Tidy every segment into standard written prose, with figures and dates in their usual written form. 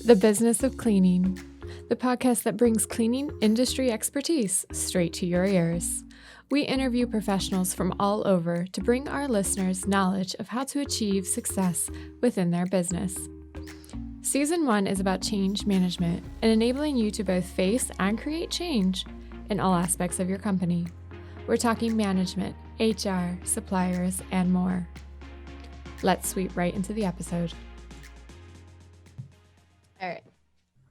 The Business of Cleaning, the podcast that brings cleaning industry expertise straight to your ears. We interview professionals from all over to bring our listeners knowledge of how to achieve success within their business. Season 1 is about change management and enabling you to both face and create change in all aspects of your company. We're talking management, HR, suppliers, and more. Let's sweep right into the episode. All right.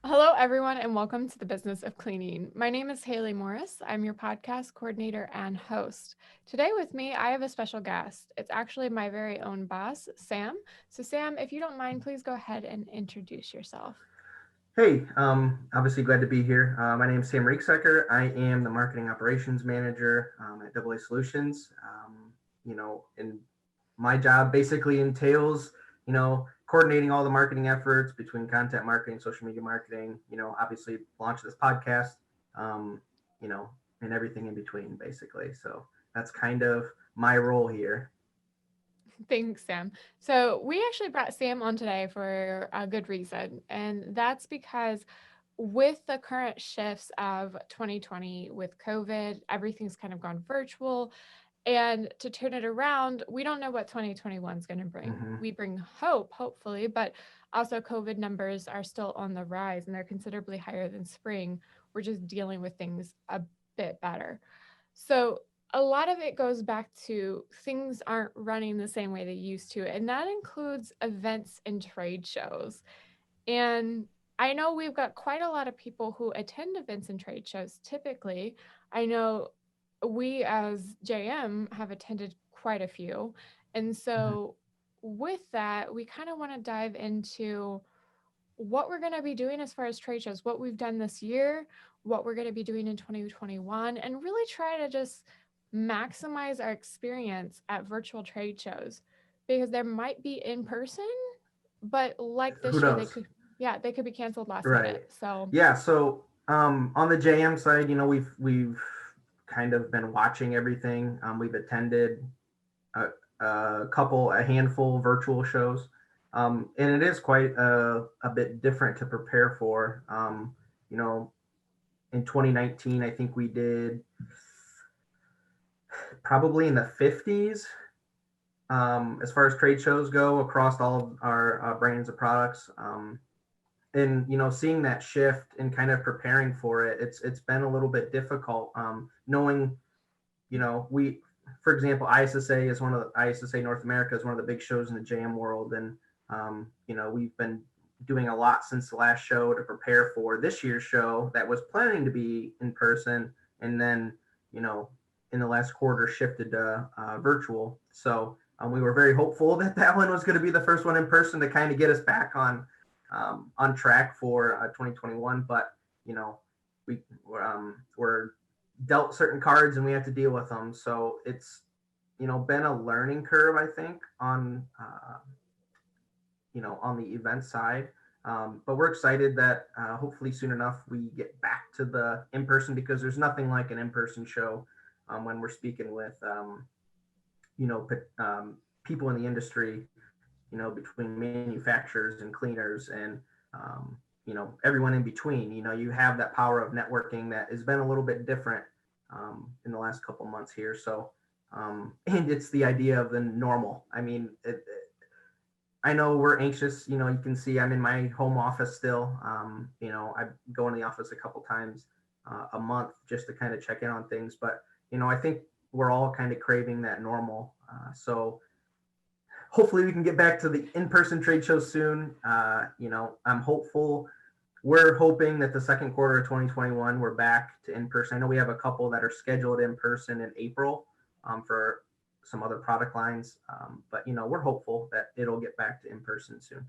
Hello, everyone, and welcome to the Business of Cleaning. My name is Haley Morris. I'm your podcast coordinator and host. Today with me, I have a special guest. It's actually my very own boss, Sam. So Sam, if you don't mind, please go ahead and introduce yourself. Hey, obviously glad to be here. My name is Sam Riegsecker. I am the marketing operations manager at AA Solutions. And my job basically entails, coordinating all the marketing efforts between content marketing, social media marketing, obviously launch this podcast, and everything in between, basically. So that's kind of my role here. Thanks, Sam. So we actually brought Sam on today for a good reason, and that's because with the current shifts of 2020 with COVID, everything's kind of gone virtual. And to turn it around, we don't know what 2021 is going to bring. Mm-hmm. We bring hope, hopefully, but also COVID numbers are still on the rise and they're considerably higher than spring. We're just dealing with things a bit better. So a lot of it goes back to things aren't running the same way they used to, and that includes events and trade shows. And I know we've got quite a lot of people who attend events and trade shows typically. I know we as JM have attended quite a few. And so with that, we kind of want to dive into what we're going to be doing as far as trade shows, what we've done this year, what we're going to be doing in 2021, and really try to just maximize our experience at virtual trade shows because there might be in person, but like Who this year, knows? they could be canceled last Right. minute. So, Yeah. So on the JM side, we've kind of been watching everything. We've attended a handful of virtual shows, and it is quite a bit different to prepare for. In 2019, I think we did probably in the 50s as far as trade shows go across all of our brands of products. And seeing that shift and kind of preparing for it, it's been a little bit difficult, knowing we, for example, ISSA North America is one of the big shows in the JM world, and we've been doing a lot since the last show to prepare for this year's show that was planning to be in person, and then in the last quarter shifted to virtual. So we were very hopeful that one was going to be the first one in person to kind of get us back on track for 2021, but we're dealt certain cards and we have to deal with them. So it's been a learning curve, I think, on on the event side. But we're excited that hopefully soon enough we get back to the in-person, because there's nothing like an in-person show when we're speaking with people in the industry, between manufacturers and cleaners and, everyone in between. You have that power of networking that has been a little bit different in the last couple months here. So, and it's the idea of the normal. I mean, I know we're anxious. You can see I'm in my home office still. I go in the office a couple times a month just to kind of check in on things. But, I think we're all kind of craving that normal. So hopefully we can get back to the in-person trade show soon. I'm hopeful. We're hoping that the second quarter of 2021, we're back to in-person. I know we have a couple that are scheduled in person in April for some other product lines. But, we're hopeful that it'll get back to in-person soon.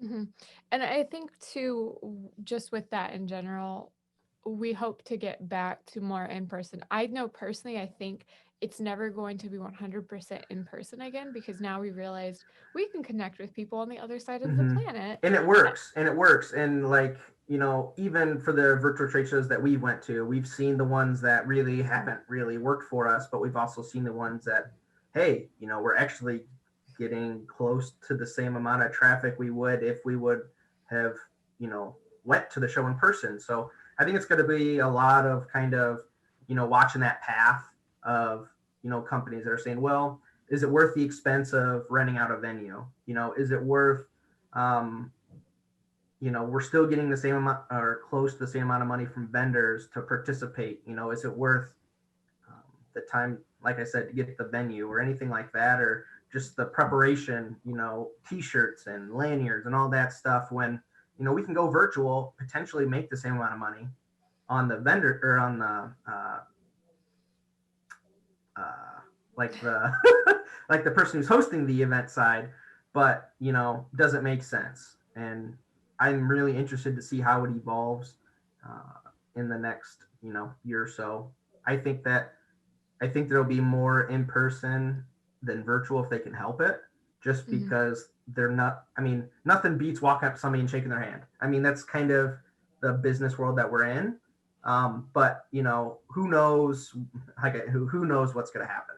mm-hmm. And I think too, just with that in general, we hope to get back to more in person. I know personally, I think it's never going to be 100% in person again, because now we realized we can connect with people on the other side of the Mm-hmm. planet. And it works. And like, even for the virtual trade shows that we went to, we've seen the ones that really haven't really worked for us, but we've also seen the ones that, hey, we're actually getting close to the same amount of traffic we would if we would have, went to the show in person. So I think it's going to be a lot of kind of, watching that path of, companies that are saying, well, is it worth the expense of renting out a venue? Is it worth, um, we're still getting the same amount or close to the same amount of money from vendors to participate. Is it worth the time, like I said, to get the venue or anything like that, or just the preparation, t-shirts and lanyards and all that stuff when, we can go virtual, potentially make the same amount of money on the vendor or on the, like the, like the person who's hosting the event side, but, doesn't make sense. And I'm really interested to see how it evolves in the next, year or so. I think that I think there'll be more in person than virtual if they can help it, just Mhm. because they're not. I mean, nothing beats walking up to somebody and shaking their hand. I mean, that's kind of the business world that we're in. But who knows? Like, who knows what's going to happen?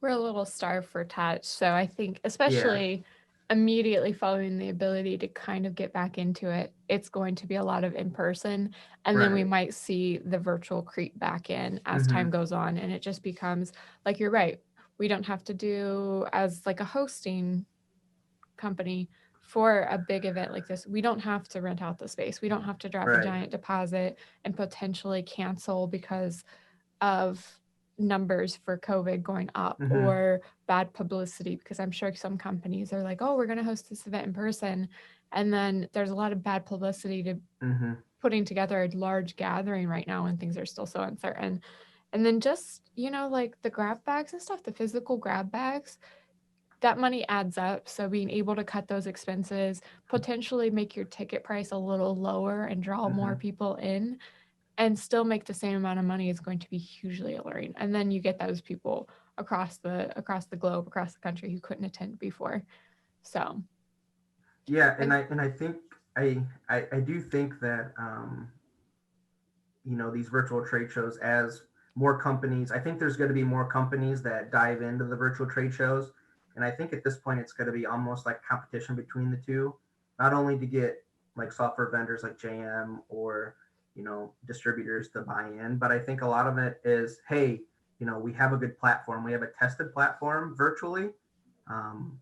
We're a little starved for touch. So I think, Yeah. especially immediately following the ability to kind of get back into it, it's going to be a lot of in person. And then we Right. might see the virtual creep back in as Mm-hmm. time goes on. And it just becomes like, you're right. We don't have to do as like a hosting company for a big event like this. We don't have to rent out the space. We don't have to drop a Right. giant deposit and potentially cancel because of numbers for COVID going up Mm-hmm. or bad publicity, because I'm sure some companies are like, oh, we're going to host this event in person. And then there's a lot of bad publicity to Mm-hmm. putting together a large gathering right now when things are still so uncertain. And then just, like the grab bags and stuff, the physical grab bags, that money adds up. So being able to cut those expenses, potentially make your ticket price a little lower and draw Mm-hmm. more people in and still make the same amount of money is going to be hugely alluring. And then you get those people across the globe, across the country who couldn't attend before. So Yeah, and I I think I do think that these virtual trade shows, as more companies, I think there's going to be more companies that dive into the virtual trade shows, and I think at this point it's going to be almost like competition between the two, not only to get like software vendors like JM or distributors to buy in, but I think a lot of it is, hey, we have a good platform, we have a tested platform virtually. um,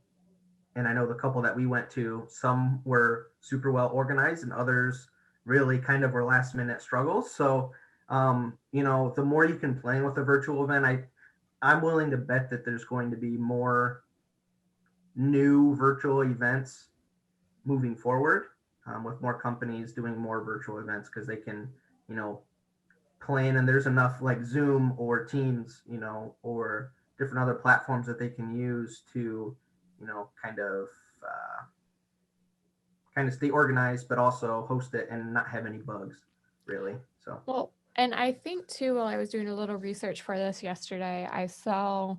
and I know the couple that we went to, some were super well organized and others really kind of were last minute struggles. So, the more you can plan with a virtual event, I'm willing to bet that there's going to be more new virtual events moving forward, with more companies doing more virtual events because they can, you know, plan, and there's enough like Zoom or Teams, or different other platforms that they can use to, kind of stay organized, but also host it and not have any bugs, really. So. well, and I think too, while I was doing a little research for this yesterday, I saw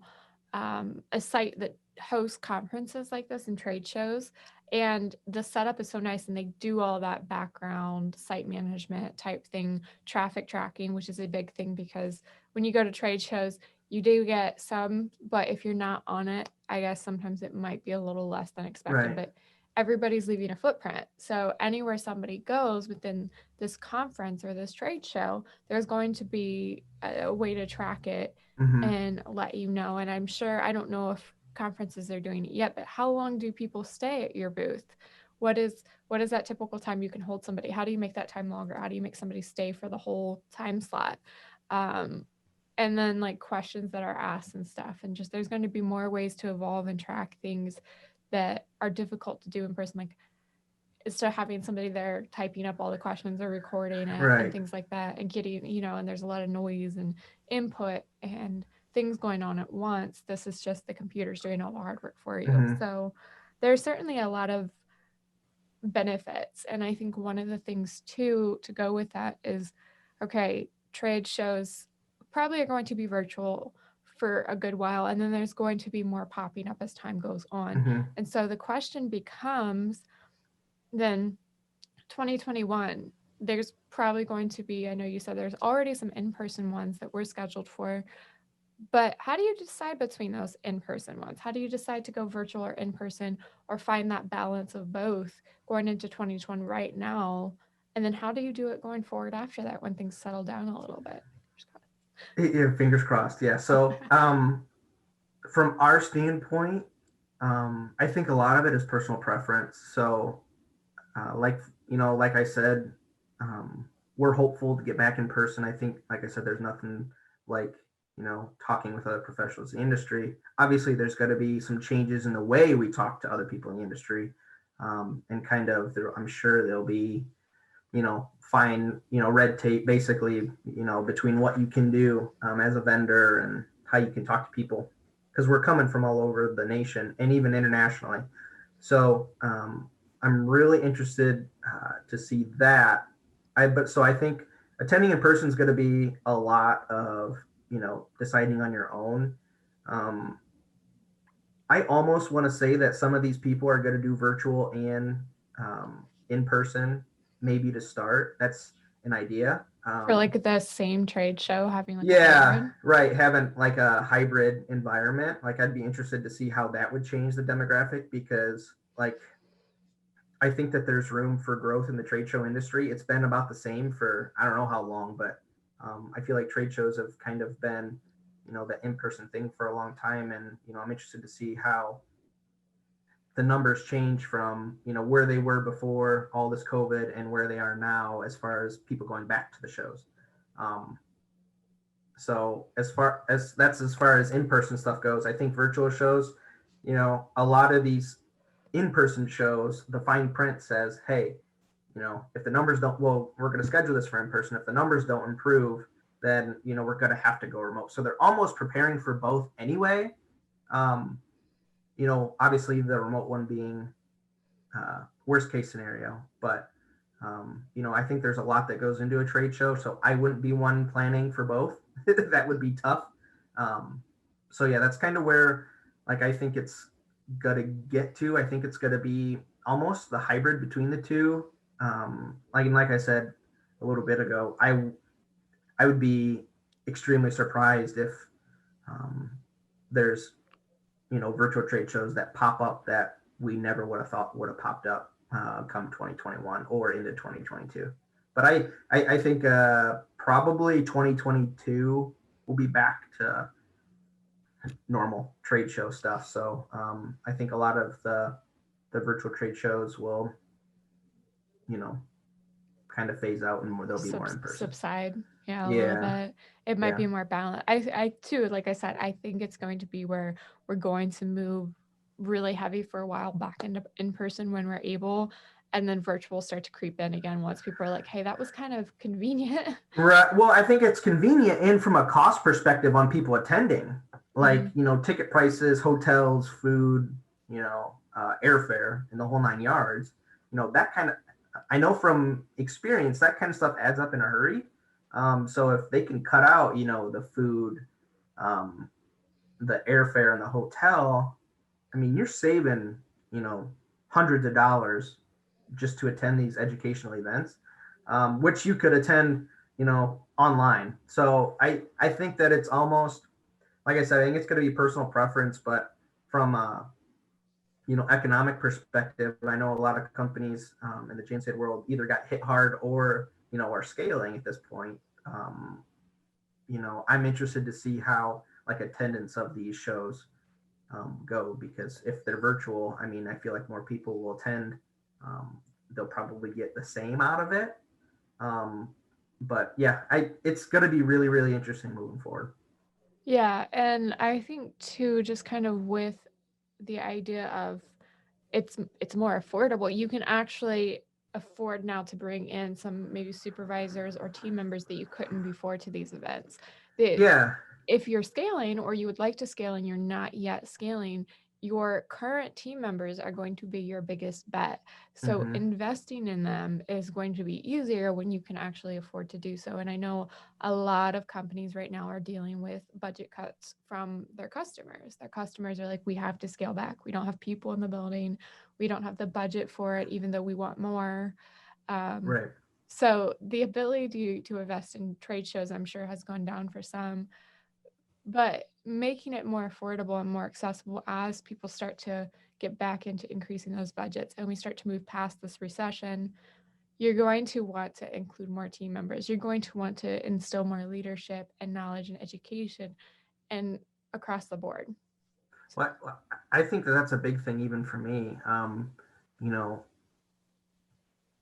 a site that hosts conferences like this and trade shows. And the setup is so nice, and they do all that background site management type thing, traffic tracking, which is a big thing because when you go to trade shows, you do get some, but if you're not on it, I guess sometimes it might be a little less than expected. Right. But everybody's leaving a footprint. So anywhere somebody goes within this conference or this trade show, there's going to be a way to track it Mm-hmm. and let you know. And I'm sure, I don't know if conferences are doing it yet, but how long do people stay at your booth? What is that typical time you can hold somebody? How do you make that time longer? How do you make somebody stay for the whole time slot? Um, and then like questions that are asked and stuff. And just there's going to be more ways to evolve and track things that are difficult to do in person. Like instead of having somebody there typing up all the questions or recording it and Right. things like that and getting, and there's a lot of noise and input and things going on at once. This is just the computers doing all the hard work for you. Mm-hmm. So there's certainly a lot of benefits. And I think one of the things too to go with that is okay, trade shows probably are going to be virtual for a good while. And then there's going to be more popping up as time goes on. Mm-hmm. And so the question becomes then 2021, there's probably going to be, I know you said there's already some in person ones that we're scheduled for, but how do you decide between those in person ones? How do you decide to go virtual or in person or find that balance of both going into 2020 right now? And then how do you do it going forward after that when things settle down a little bit? Yeah, fingers crossed. Yeah. So, from our standpoint, I think a lot of it is personal preference. So, like like I said, we're hopeful to get back in person. I think, like I said, there's nothing like talking with other professionals in the industry. Obviously, there's got to be some changes in the way we talk to other people in the industry, and kind of I'm sure there'll be fine red tape basically between what you can do as a vendor and how you can talk to people because we're coming from all over the nation and even internationally. So I'm really interested to see that. I think attending in person is going to be a lot of deciding on your own. Um, I almost want to say that some of these people are going to do virtual and in person, maybe to start. That's an idea. For like the same trade show, having like a Yeah, hybrid? right. Having like a hybrid environment. Like, I'd be interested to see how that would change the demographic because, like, I think that there's room for growth in the trade show industry. It's been about the same for I don't know how long, but I feel like trade shows have kind of been, the in-person thing for a long time, and I'm interested to see how the numbers change from where they were before all this COVID and where they are now as far as people going back to the shows. Um, so as far as in-person stuff goes, I think virtual shows, a lot of these in-person shows, the fine print says, hey, if the numbers don't, well, we're going to schedule this for in-person. If the numbers don't improve, then we're going to have to go remote. So they're almost preparing for both anyway. Um, obviously the remote one being worst case scenario, but I think there's a lot that goes into a trade show, so I wouldn't be one planning for both. That would be tough. So yeah, that's kind of where like I think it's gonna get to. I think it's gonna be almost the hybrid between the two. Like I said a little bit ago, I would be extremely surprised if there's virtual trade shows that pop up that we never would have thought would have popped up come 2021 or into 2022. But I think probably 2022 will be back to normal trade show stuff. So I think a lot of the virtual trade shows will, kind of phase out and there'll be more in person. Subside, yeah, a little Yeah, bit. It might yeah, be more balanced. I too, like I said, I think it's going to be where we're going to move really heavy for a while back into in person when we're able, and then virtual start to creep in again once people are like, hey, that was kind of convenient. right. Well, I think it's convenient and from a cost perspective on people attending, like Mhm. ticket prices, hotels, food, airfare, and the whole 9 yards. That kind of, I know from experience that kind of stuff adds up in a hurry. So if they can cut out, the food, um, the airfare, and the hotel, I mean, you're saving, hundreds of dollars just to attend these educational events, which you could attend, online. So I think that it's almost, like I said, I think it's going to be personal preference, but from a, economic perspective, I know a lot of companies in the Jane State world either got hit hard or, are scaling at this point. I'm interested to see how like attendance of these shows go because if they're virtual, I mean, I feel like more people will attend. They'll probably get the same out of it. Um, but yeah, it's going to be really, really interesting moving forward. Yeah, and I think too, just kind of with the idea of it's more affordable. You can actually afford now to bring in some maybe supervisors or team members that you couldn't before to these events. The Yeah. if you're scaling or you would like to scale and you're not yet scaling, your current team members are going to be your biggest bet. So Mm-hmm. investing in them is going to be easier when you can actually afford to do so. And I know a lot of companies right now are dealing with budget cuts from their customers. Their customers are like, we have to scale back. We don't have people in the building. We don't have the budget for it, even though we want more. Um, Right. so the ability to invest in trade shows, I'm sure, has gone down for some, but making it more affordable and more accessible as people start to get back into increasing those budgets and we start to move past this recession, you're going to want to include more team members. You're going to want to instill more leadership and knowledge and education and across the board. Well, I think that that's a big thing even for me. You know,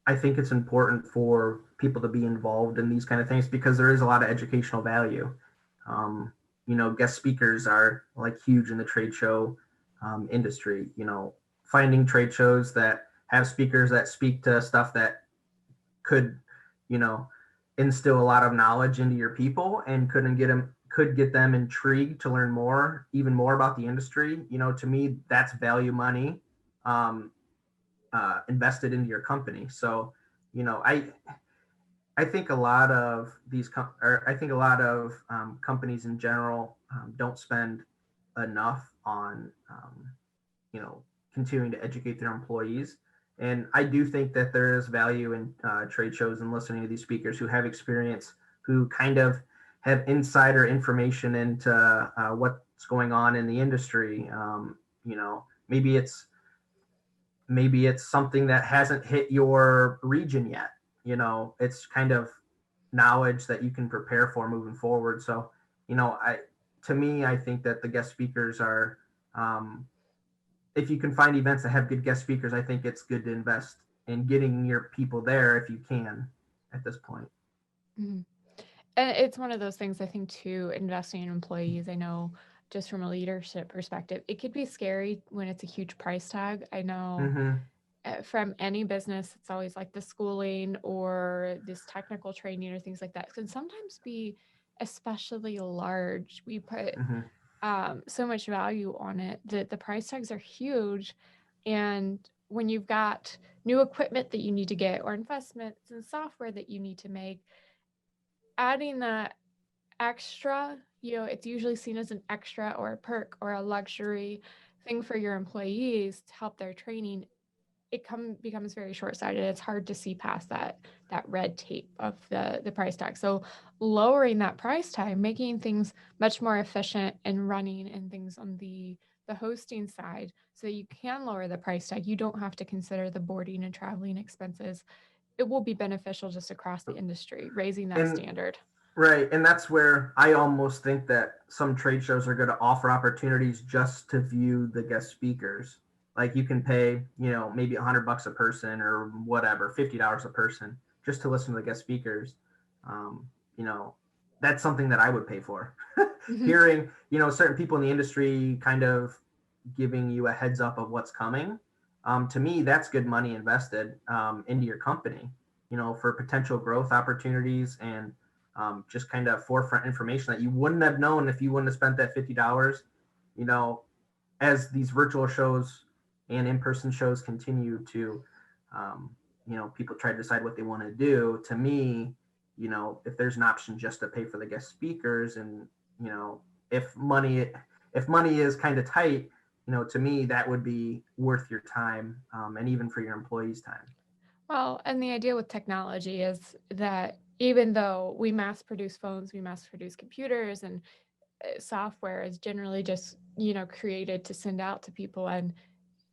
I think it's important for people to be involved in these kind of things because there is a lot of educational value. Um, guest speakers are like huge in the trade show industry. Finding trade shows that have speakers that speak to stuff that could, you know, instill a lot of knowledge into your people and could get them intrigued to learn more, even more about the industry. To me, that's value money invested into your company. So, I think a lot of I think a lot of companies in general don't spend enough on, you know, continuing to educate their employees. And I do think that there is value in trade shows and listening to these speakers who have experience, who kind of have insider information into what's going on in the industry. Maybe it's something that hasn't hit your region yet. It's kind of knowledge that you can prepare for moving forward. So, I to me, I think that the guest speakers are, if you can find events that have good guest speakers, I think it's good to invest in getting your people there if you can at this point. Mm-hmm. And it's one of those things, I think, too, investing in employees. I know just from a leadership perspective, it could be scary when it's a huge price tag. I know Mm-hmm. from any business, it's always like the schooling or this technical training or things like that can sometimes be especially large. We put Mm-hmm. so much value on it that the price tags are huge. And when you've got new equipment that you need to get or investments in software that you need to make, adding that extra, it's usually seen as an extra or a perk or a luxury thing for your employees to help their training. Becomes very short-sighted. It's hard to see past that red tape of the price tag. So lowering that price tag, making things much more efficient and running and things on the hosting side so that you can lower the price tag. You don't have to consider the boarding and traveling expenses. It will be beneficial just across the industry, raising that And standard. right, and that's where I almost think that some trade shows are going to offer opportunities just to view the guest speakers. Like you can pay, maybe $100 a person or whatever, $50 a person just to listen to the guest speakers. Um, you know, that's something that I would pay for. Mhm. Hearing, certain people in the industry kind of giving you a heads up of what's coming. To me, that's good money invested into your company, for potential growth opportunities and just kind of forefront information that you wouldn't have known if you wouldn't have spent that $50. You know, as these virtual shows and in-person shows continue to, people try to decide what they want to do. To me, if there's an option just to pay for the guest speakers, and if money if money is kind of tight, to me that would be worth your time, and even for your employees' time. Well, and the idea with technology is that even though we mass produce phones, we mass produce computers, and software is generally just, created to send out to people and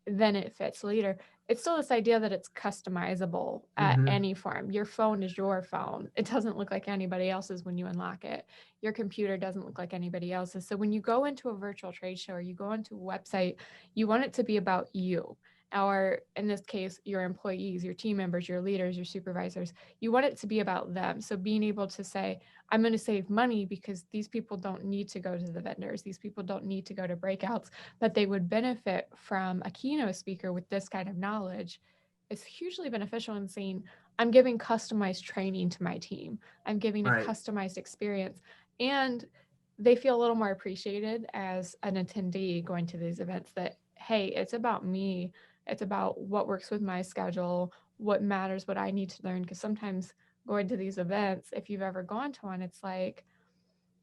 then it fits later. It's still this idea that it's customizable at Mm-hmm. any form. Your phone is your phone. It doesn't look like anybody else's when you unlock it. Your computer doesn't look like anybody else's. So when you go into a virtual trade show or you go into a website, you want it to be about you. Or in this case, your employees, your team members, your leaders, your supervisors. You want it to be about them. So being able to say, I'm going to save money because these people don't need to go to the vendors. These people don't need to go to breakouts, but they would benefit from a keynote speaker with this kind of knowledge. It's hugely beneficial in saying, I'm giving customized training to my team. I'm giving a Right. customized experience. And they feel a little more appreciated as an attendee going to these events that, hey, it's about me. It's about what works with my schedule, what matters, what I need to learn. Because sometimes going to these events, if you've ever gone to one, it's like,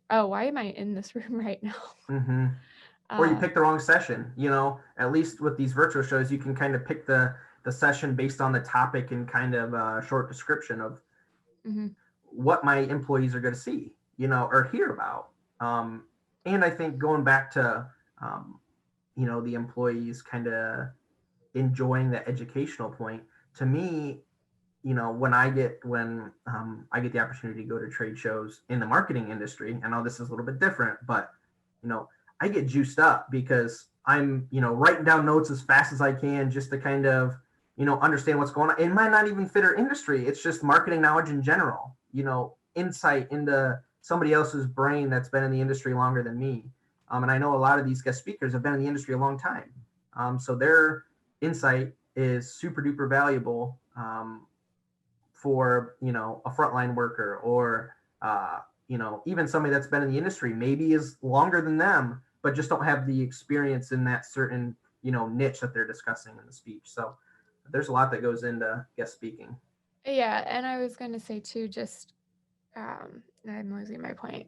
oh, why am I in this room right now? Mm-hmm. Or you Uh, pick the wrong session. At least with these virtual shows, you can kind of pick the session based on the topic and kind of a short description of mhm. what my employees are going to see, or hear about. And I think going back to, um, the employees kind of enjoying the educational point, to me, when I get the opportunity to go to trade shows in the marketing industry, I know this is a little bit different, but you know, I get juiced up because I'm writing down notes as fast as I can just to kind of understand what's going on. It might not even fit our industry. It's just marketing knowledge in general. Insight into somebody else's brain that's been in the industry longer than me. And I know a lot of these guest speakers have been in the industry a long time. So their insight is super duper valuable for a frontline worker or even somebody that's been in the industry maybe is longer than them, but just don't have the experience in that certain niche that they're discussing in the speech. So there's a lot that goes into guest speaking. Yeah, and I was going to say too, just I'm losing my point.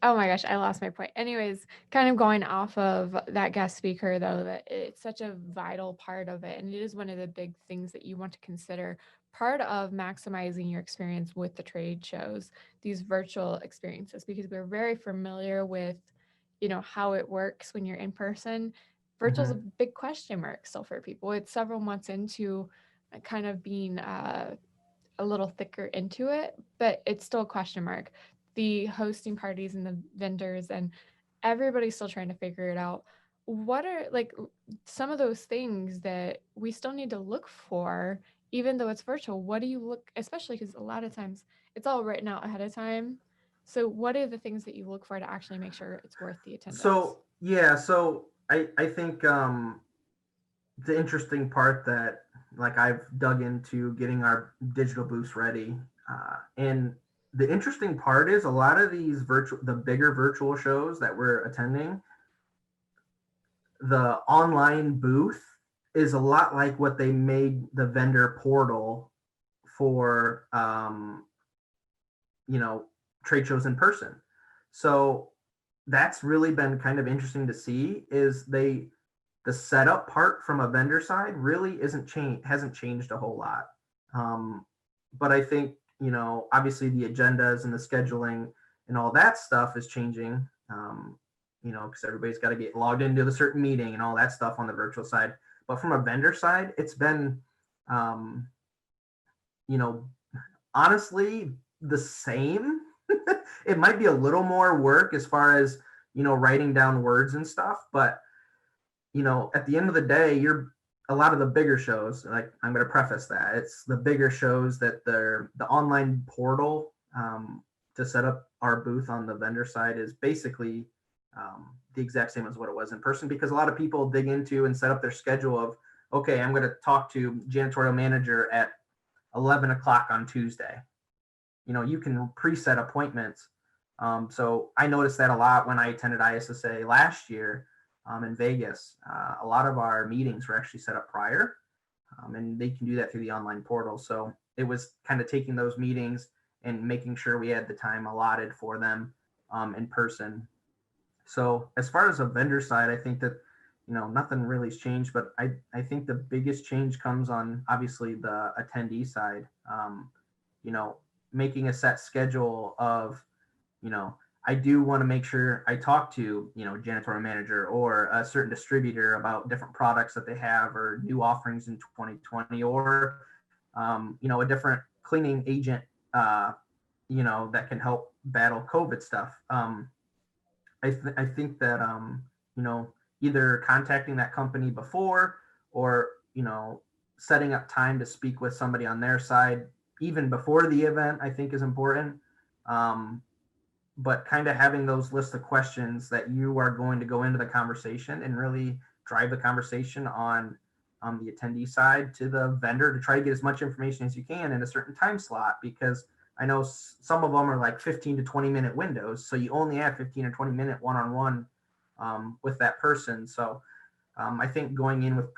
Oh my gosh, I lost my point. Anyways, kind of going off of that guest speaker, though, that it's such a vital part of it. And it is one of the big things that you want to consider part of maximizing your experience with the trade shows, these virtual experiences, because we're very familiar with, how it works when you're in person. Virtual is a Mm-hmm. big question mark still for people. It's several months into kind of being a little thicker into it, but it's still a question mark. The hosting parties and the vendors and everybody's still trying to figure it out. What are like some of those things that we still need to look for, even though it's virtual? What do you look, especially because a lot of times it's all written out ahead of time. So, what are the things that you look for to actually make sure it's worth the attendance? So yeah, so I think the interesting part that like I've dug into getting our digital booths ready, and the interesting part is a lot of the bigger virtual shows that we're attending, the online booth is a lot like what they made the vendor portal for trade shows in person. So that's really been kind of interesting to see is the setup part from a vendor side really hasn't changed a whole lot. But I think obviously the agendas and the scheduling and all that stuff is changing. Because everybody's got to get logged into a certain meeting and all that stuff on the virtual side. But from a vendor side, it's been, um, you know, honestly the same. It might be a little more work as far as writing down words and stuff, but at the end of the day, you're a lot of the bigger shows. Like I'm going to preface that it's the bigger shows that the online portal to set up our booth on the vendor side is basically the exact same as what it was in person because a lot of people dig into and set up their schedule of okay, I'm going to talk to Janitorial Manager at 11 o'clock on Tuesday. You can preset appointments. So I noticed that a lot when I attended ISSA last year in Vegas. A lot of our meetings were actually set up prior, and they can do that through the online portal. So it was kind of taking those meetings and making sure we had the time allotted for them in person. So as far as a vendor side, I think that nothing really has changed, but I think the biggest change comes on obviously the attendee side. You know, making a set schedule of I do want to make sure I talk to janitorial manager or a certain distributor about different products that they have or new offerings in 2020 or a different cleaning agent that can help battle COVID stuff. I think that either contacting that company before or setting up time to speak with somebody on their side even before the event I think is important. But kind of having those list of questions that you are going to go into the conversation and really drive the conversation on the attendee side to the vendor to try to get as much information as you can in a certain time slot because I know some of them are like 15 to 20 minute windows. So you only have 15 or 20 minute one-on-one with that person. So I think going in with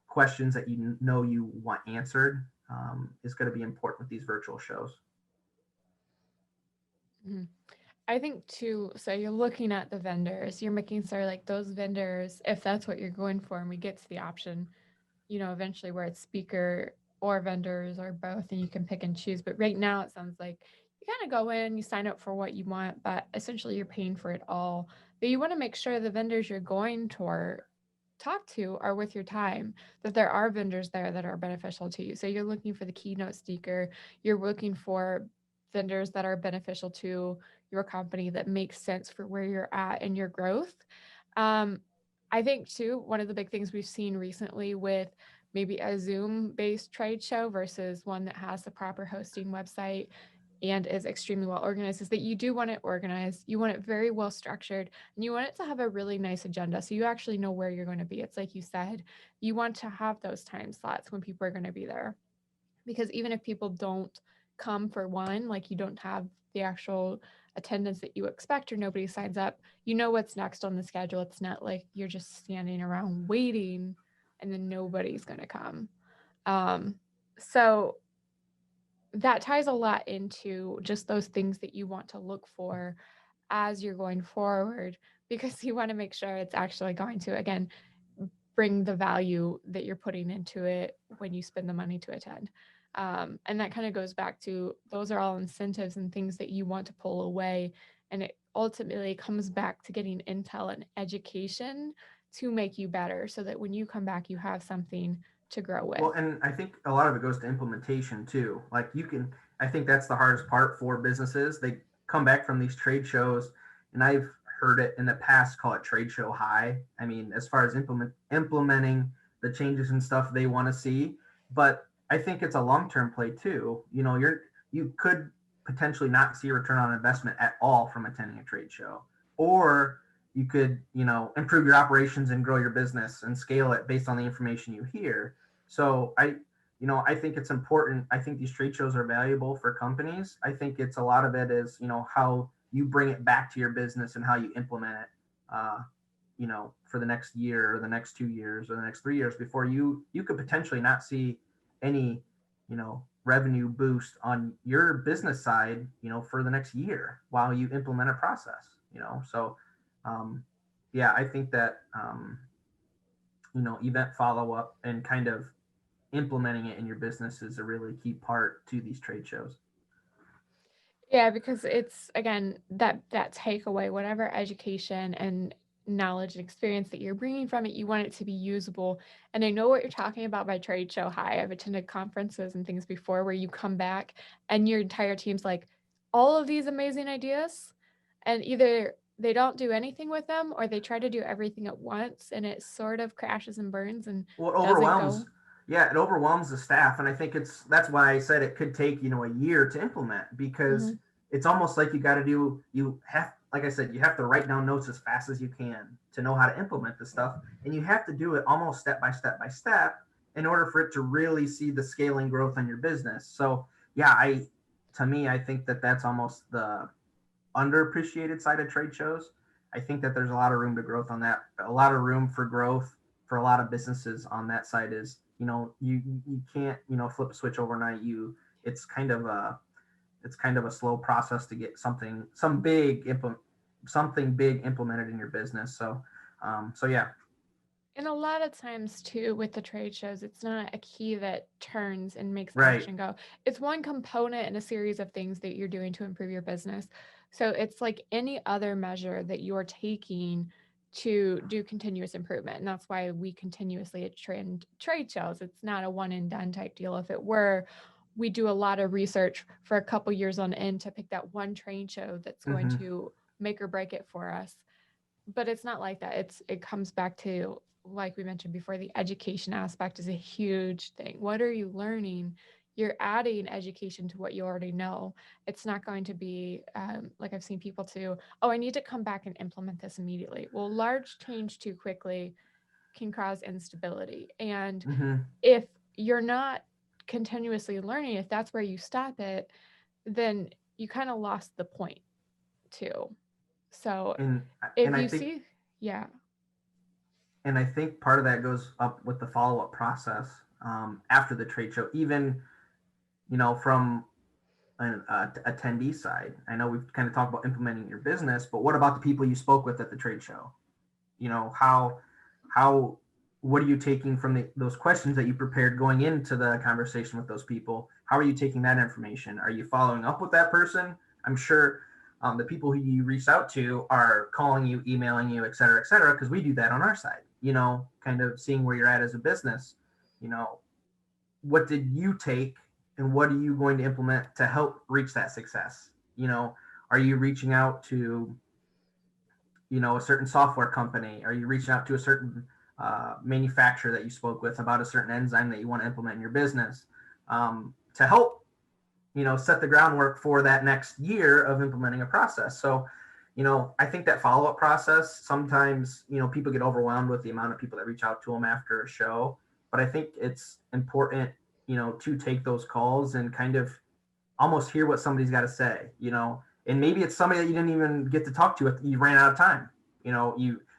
questions that you want answered is going to be important with these virtual shows. Mhm. I think too, so you're looking at the vendors, you're making sure like those vendors, if that's what you're going for, and we get to the option, eventually where it's speaker or vendors or both, and you can pick and choose. But right now it sounds like you kind of go in, you sign up for what you want, but essentially you're paying for it all. But you want to make sure the vendors you're going talk to are with your time, that there are vendors there that are beneficial to you. So you're looking for the keynote speaker, you're looking for vendors that are beneficial to your company that makes sense for where you're at and your growth. Um, I think too, one of the big things we've seen recently with maybe a Zoom based trade show versus one that has the proper hosting website and is extremely well organized is that you do want it organized. You want it very well structured and you want it to have a really nice agenda. So you actually know where you're going to be. It's like you said, you want to have those time slots when people are going to be there. Because even if people don't come for one, like you don't have the actual attendance that you expect or nobody signs up, you know what's next on the schedule. It's not like you're just standing around waiting and then nobody's going to come. Um, so that ties a lot into just those things that you want to look for as you're going forward because you want to make sure it's actually going to, again, bring the value that you're putting into it when you spend the money to attend. And that kind of goes back to those are all incentives and things that you want to pull away. And it ultimately comes back to getting intel and education to make you better so that when you come back, you have something to grow with. Well, and I think a lot of it goes to implementation too. Like I think that's the hardest part for businesses. They come back from these trade shows, and I've heard it in the past call it trade show high. I mean, as far as implementing the changes and stuff they want to see, but I think it's a long-term play too. You could potentially not see a return on investment at all from attending a trade show, or you could improve your operations and grow your business and scale it based on the information you hear. So I think it's important. I think these trade shows are valuable for companies. I think it's a lot of it is how you bring it back to your business and how you implement it for the next year or the next 2 years or the next 3 years before you could potentially not see any revenue boost on your business side for the next year while you implement a process. So yeah, I think that event follow-up and kind of implementing it in your business is a really key part to these trade shows. Yeah, because it's again that takeaway, whatever education and knowledge and experience that you're bringing from it, you want it to be usable. And I know what you're talking about by trade show high. I've attended conferences and things before where you come back and your entire team's like, all of these amazing ideas, and either they don't do anything with them or they try to do everything at once and it sort of crashes and burns and Well, doesn't go. it overwhelms the staff, and I think that's why I said it could take a year to implement, because Mhm. it's almost like you have, like I said, you have to write down notes as fast as you can to know how to implement this stuff, and you have to do it almost step by step by step in order for it to really see the scaling growth on your business. So yeah, to me, I think that's almost the underappreciated side of trade shows. I think that there's a lot of room to growth on that. A lot of room for growth for a lot of businesses on that side is, you can't, flip a switch overnight. It's kind of a slow process to get something big implemented in your business. So yeah. And a lot of times too with the trade shows, it's not a key that turns and makes Right. action go. It's one component in a series of things that you're doing to improve your business. So it's like any other measure that you're taking to do continuous improvement. And that's why we continuously attend trade shows. It's not a one and done type deal. If it were, we do a lot of research for a couple years on end to pick that one trade show that's going Mm-hmm. to make or break it for us, but it's not like that. It comes back to, like we mentioned before, the education aspect is a huge thing. What are you learning? You're adding education to what you already know. It's not going to be like I've seen people too. Oh, I need to come back and implement this immediately. Well, large change too quickly can cause instability. And Mm-hmm. if you're not continuously learning, if that's where you stop it, then you kind of lost the point too. So and if and I you think see, yeah. and I think part of that goes up with the follow-up process after the trade show, even from an attendee side. I know we've kind of talked about implementing your business, but what about the people you spoke with at the trade show? How what are you taking from those questions that you prepared going into the conversation with those people? How are you taking that information? Are you following up with that person? I'm sure the people who you reached out to are calling you, emailing you, et cetera, because we do that on our side. kind of seeing where you're at as a business, what did you take and what are you going to implement to help reach that success? Are you reaching out to, a certain software company? Are you reaching out to a certain manufacturer that you spoke with about a certain enzyme that you want to implement in your business, to help, set the groundwork for that next year of implementing a process? So, I think that follow-up process, sometimes, people get overwhelmed with the amount of people that reach out to them after a show, but I think it's important, to take those calls and kind of almost hear what somebody's got to say, and maybe it's somebody that you didn't even get to talk to if you ran out of time.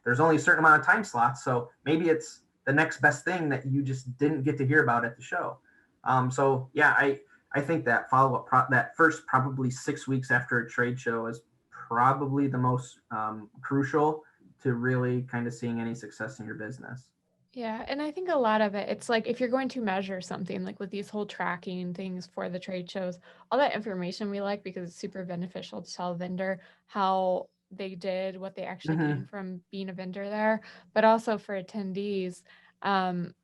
There's only a certain amount of time slots, so maybe it's the next best thing that you just didn't get to hear about at the show. So yeah, I think that follow-up that first probably 6 weeks after a trade show is probably the most crucial to really kind of seeing any success in your business. Yeah, and I think a lot of it, it's like if you're going to measure something, like with these whole tracking things for the trade shows, all that information we like because it's super beneficial to tell a vendor how they did, what they actually Mm-hmm. gained from being a vendor there, but also for attendees. Um,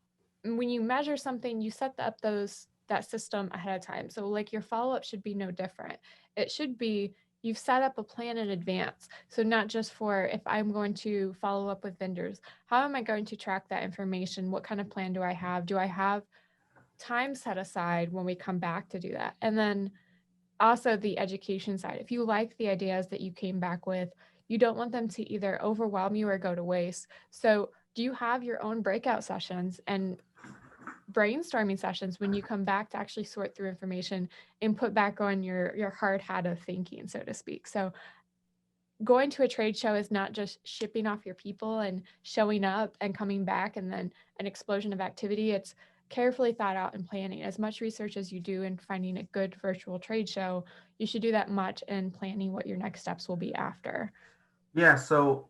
when you measure something, you set up that system ahead of time. So like your follow-up should be no different. It should be you've set up a plan in advance. So not just for if I'm going to follow up with vendors, how am I going to track that information? What kind of plan do I have? Do I have time set aside when we come back to do that? And then also the education side. If you like the ideas that you came back with, you don't want them to either overwhelm you or go to waste. So do you have your own breakout sessions and brainstorming sessions when you come back to actually sort through information and put back on your hard hat of thinking, so to speak? So going to a trade show is not just shipping off your people and showing up and coming back and then an explosion of activity. It's carefully thought out and planning. As much research as you do in finding a good virtual trade show, you should do that much in planning what your next steps will be after. Yeah, so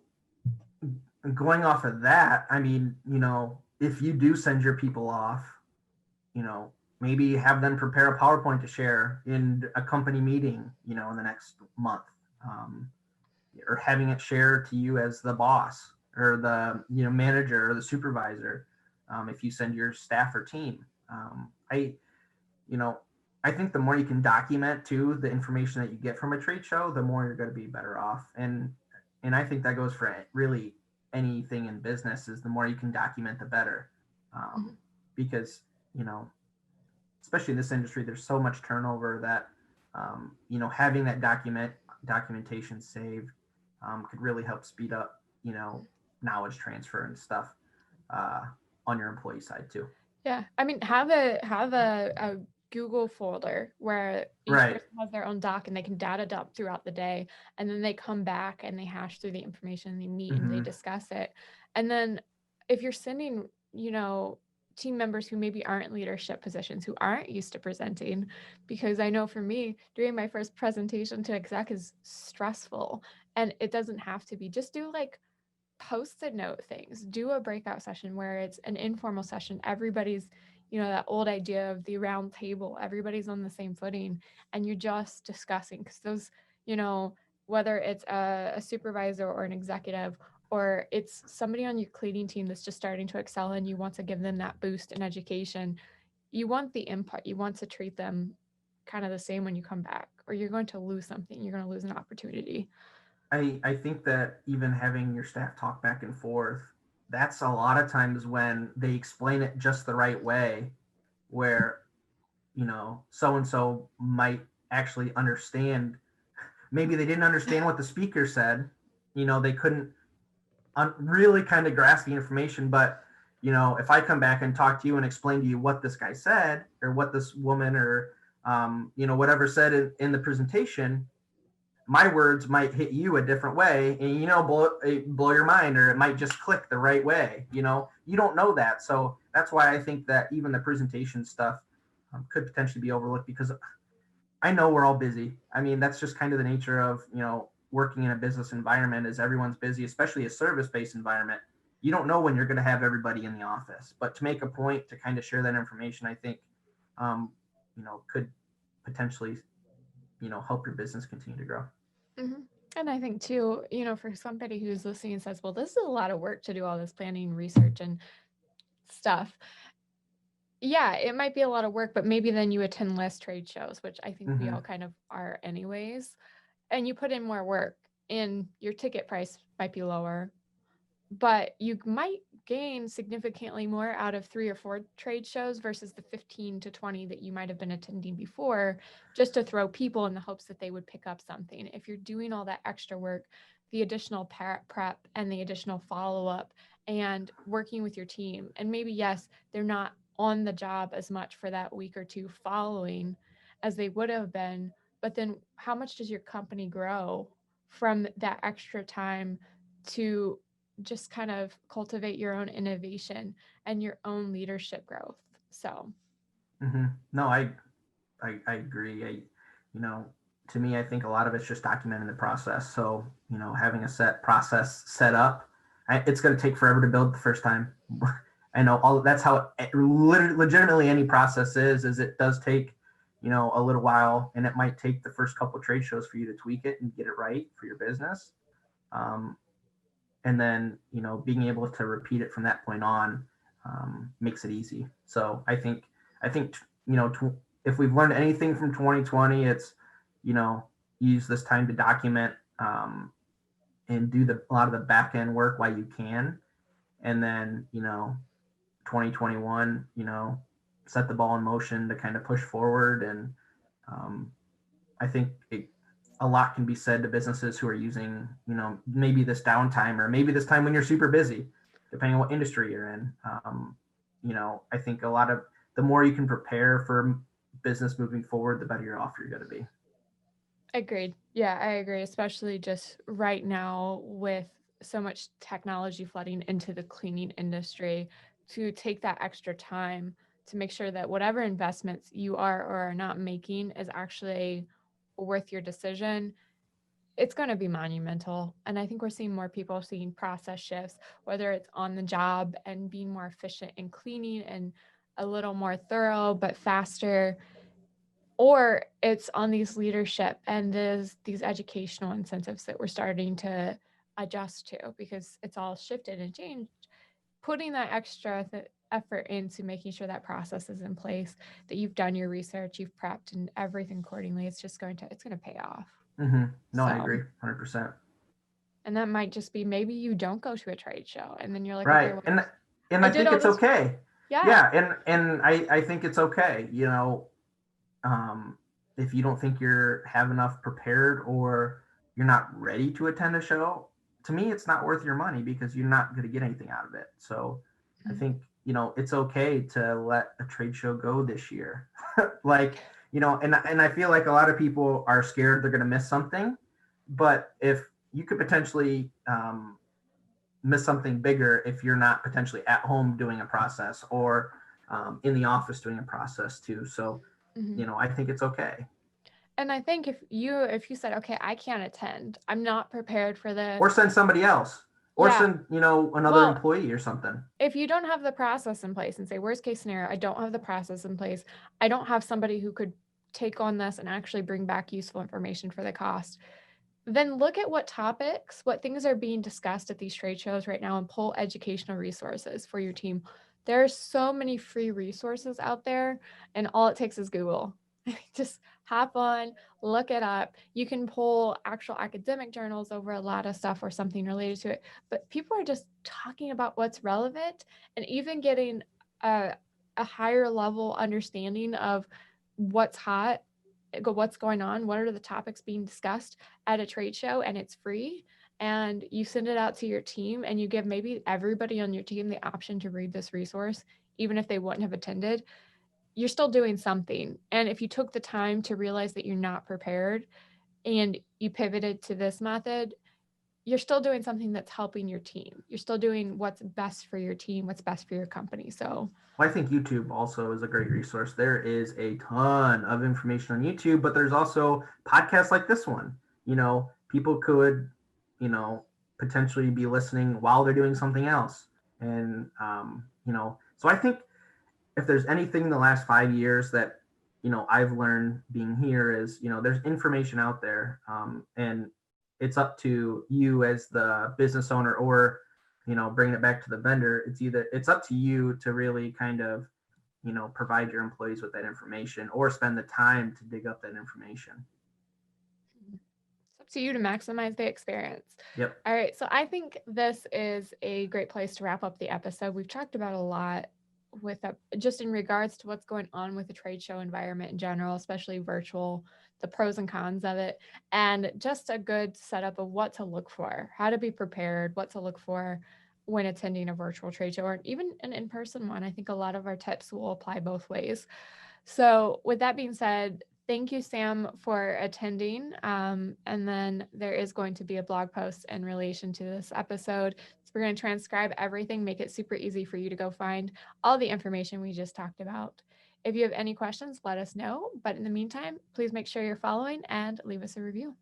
going off of that, I mean, if you do send your people off, you know, maybe have them prepare a PowerPoint to share in a company meeting, in the next month, or having it share to you as the boss or the manager or the supervisor, if you send your staff or team. You know, I think the more you can document too the information that you get from a trade show, the more you're going to be better off. And I think that goes for really anything in business. Is the more you can document, the better. Mhm. Because you know, especially in this industry, there's so much turnover that having that documentation saved could really help speed up knowledge transfer and stuff uh, on your employee side too. Yeah, I mean, have a Google folder where each Right. person has their own doc and they can data dump throughout the day, and then they come back and they hash through the information, and they meet and they Mm-hmm. discuss it. And then if you're sending, team members who maybe aren't leadership positions, who aren't used to presenting, because I know for me, doing my first presentation to exec is stressful, and it doesn't have to be. Just do like post-it note things. Do a breakout session where it's an informal session. Everybody's, that old idea of the round table, everybody's on the same footing and you're just discussing, because those, you know, whether it's a supervisor or an executive, or it's somebody on your cleaning team that's just starting to excel and you want to give them that boost in education, you want the input, you want to treat them kind of the same when you come back, or you're going to lose something, you're going to lose an opportunity. I think that even having your staff talk back and forth, that's a lot of times when they explain it just the right way, where, so and so might actually understand. Maybe they didn't understand what the speaker said. They couldn't really kind of grasp the information, but if I come back and talk to you and explain to you what this guy said or what this woman or whatever said in the presentation, my words might hit you a different way and blow your mind, or it might just click the right way. You don't know that. So that's why I think that even the presentation stuff could potentially be overlooked, because I know we're all busy. I mean, that's just kind of the nature of working in a business environment, is everyone's busy, especially a service-based environment. You don't know when you're going to have everybody in the office, but to make a point to kind of share that information, I think could potentially help your business continue to grow. Mhm. And I think too, for somebody who's listening and says, well, this is a lot of work to do all this planning, research, and stuff. Yeah, it might be a lot of work, but maybe then you attend less trade shows, which I think we Mm-hmm. all kind of are anyways. And you put in more work and your ticket price might be lower, but you might gain significantly more out of 3 or 4 trade shows versus the 15 to 20 that you might have been attending before, just to throw people in the hopes that they would pick up something. If you're doing all that extra work, the additional prep and the additional follow up and working with your team, and maybe, yes, they're not on the job as much for that week or two following as they would have been, but then how much does your company grow from that extra time to just kind of cultivate your own innovation and your own leadership growth? So, Mm-hmm. No, I agree. You know, to me, I think a lot of it's just documenting the process. So, having a set process set up, it's going to take forever to build the first time. I know that's how legitimately any process is it does take, a little while, and it might take the first couple of trade shows for you to tweak it and get it right for your business. Um, and then, being able to repeat it from that point on makes it easy. So I think, if we've learned anything from 2020, it's, you know, use this time to document and do a lot of the back end work while you can. And then, 2021, set the ball in motion to kind of push forward. And um, I think a lot can be said to businesses who are using, maybe this downtime or maybe this time when you're super busy, depending on what industry you're in. I think a lot of the more you can prepare for business moving forward, the better you're off you're going to be. agreed. Yeah, I agree, especially just right now with so much technology flooding into the cleaning industry, to take that extra time to make sure that whatever investments you are or are not making is actually worth your decision. It's going to be monumental. And I think we're seeing more people seeing process shifts, whether it's on the job and being more efficient in cleaning and a little more thorough but faster, or it's on these leadership and these educational incentives that we're starting to adjust to, because it's all shifted and changed. Putting that extra effort into making sure that process is in place, that you've done your research, you've prepped and everything accordingly, it's going to pay off. Mm-hmm. No, I So, agree 100%. and that might just be, maybe you don't go to a trade show and then you're like, okay, Right. well, And I I did think all it's this. okay. Yeah. Yeah. And I think it's okay. Um, if you don't think you're have enough prepared or you're not ready to attend a show, to me, it's not worth your money because you're not going to get anything out of it. So I think, it's okay to let a trade show go this year. Like, and I feel like a lot of people are scared they're going to miss something. But if you could potentially miss something bigger if you're not potentially at home doing a process or in the office doing a process too. So, Mm-hmm. I think it's okay. And I think if you said, okay, I can't attend, I'm not prepared for Or this. send somebody else or Yeah. send, another Well, employee or something. if you don't have the process in place, and say, worst case scenario, I don't have the process in place, I don't have somebody who could take on this and actually bring back useful information for the cost, then look at what things are being discussed at these trade shows right now and pull educational resources for your team. There are so many free resources out there, and all it takes is Google. Just hop on, look it up. You can pull actual academic journals over a lot of stuff or something related to it, but people are just talking about what's relevant, and even getting a, a higher level understanding of what's hot, what's going on, what are the topics being discussed at a trade show, and it's free. And you send it out to your team and you give maybe everybody on your team the option to read this resource, even if they wouldn't have attended. You're still doing something. And if you took the time to realize that you're not prepared and you pivoted to this method, you're still doing something that's helping your team. You're still doing what's best for your team, what's best for your company. So, Well, I think YouTube also is a great resource. There is a ton of information on YouTube, but there's also podcasts like this one. People could, you know, potentially be listening while they're doing something else. And, so I think if there's anything in the last 5 years that, I've learned being here is, there's information out there. And it's up to you as the business owner, or bringing it back to the vendor, it's up to you to really kind of provide your employees with that information, or spend the time to dig up that information. It's up to you to maximize the experience. Yep. All right. So I think this is a great place to wrap up the episode. We've talked about a lot with just in regards to what's going on with the trade show environment in general, especially virtual, the pros and cons of it, and just a good setup of what to look for, how to be prepared, what to look for when attending a virtual trade show or even an in-person one. I think a lot of our tips will apply both ways. So, with that being said, thank you, Sam, for attending. And then there is going to be a blog post in relation to this episode. So, we're going to transcribe everything, make it super easy for you to go find all the information we just talked about. If you have any questions, let us know. But in the meantime, please make sure you're following and leave us a review.